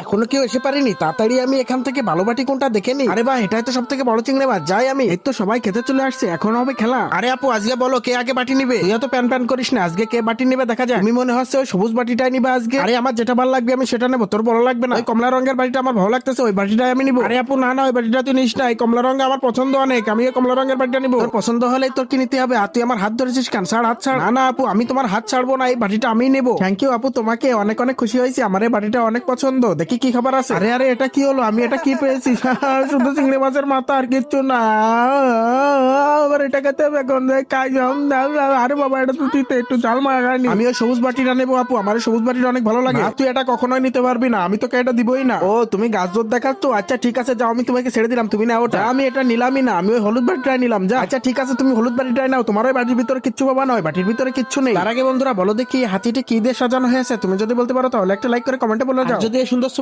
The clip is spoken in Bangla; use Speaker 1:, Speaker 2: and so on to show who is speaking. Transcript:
Speaker 1: এখনো কেউ এসে পারেনি, তাড়াতাড়ি আমি এখান থেকে ভালো বাটি কোনটা দেখে নি। আরে ভাই, এটাই তো সব থেকে বড় চিংড়ি মাছ। যাই আমি, এই তো সবাই খেতে চলে আসছে, এখন হবে খেলা। আরে আপু, আজকে বলো কে আগে বাটি নিবে? তুই তো প্যান প্যান করিস না, আজকে কে বাটি নিবে দেখা যায়। তুমি মনে হচ্ছে ওই সবুজ বাটিটাই নিবে আজকে। আরে আমার যেটা ভালো লাগবে আমি সেটা নেবো, তোর ভালো লাগবে না? ওই কমলা রঙের বাটিটা আমার ভালো লাগতেছে, ওই বাটিটাই আমি নিবো। আরে আপু না না, ওই বাটিটা তুই নিস না, এই কমলা রঙ আমার পছন্দ অনেক, আমি ওই কমলা রঙের বাটিটা নিবো। তোর পছন্দ হলেই তোর কি নিতে হবে, আর তুই আমার হাত ধরেছিস কেন? ছাড় হাত ছাড়। না না আপু, আমি তোমার হাত ছাড়বো না, এই বাটিটা আমি নেবো। থ্যাংক ইউ আপু, তোমাকে অনেক অনেক খুশি হয়েছে, আমার এই বাটিটা অনেক পছন্দ। দেখি কি খাবার আছে। আরে আরে, এটা কি হলো? আমি এটা কি পেয়েছি? শুধু চিংড়ি মাছের মাথা, আর কিচ্ছু না। আবার এটা খেতে হবে এখন, খাই যাও। আরে বাবা, এটা তো দিতে একটু জাল মাখানি। আমি ওই সবুজ বাটিটা নেবো আপু, আমার ওই সবুজ বাটিটা অনেক ভালো লাগে। তুই এটা কখনোই নিতে পারবি না, আমি তোকে এটা দিবই না। ও তুমি গাছদর দেখাচ্ছ? আচ্ছা ঠিক আছে, যাও, আমি তোমাকে ছেড়ে দিলাম, তুমি নাও ওটা। আমি এটা নিলামই না, আমি ওই হলুদ বাটিটাই নিলাম। যা। আচ্ছা ঠিক আছে, তুমি হলুদ বাটিটাই নাও, তোমার ওই বাটির ভিতরে কিচ্ছু পাবা না, ওই বাটির ভিতরে কিচ্ছু নেই। তার আগে বন্ধুরা বলো দেখি হাতিটি কি দিয়ে সাজানো হয়েছে, তুমি যদি বলতে পারো তাহলে একটা লাইক করে কমেন্টে বলে যাও। যদি এই সুন্দর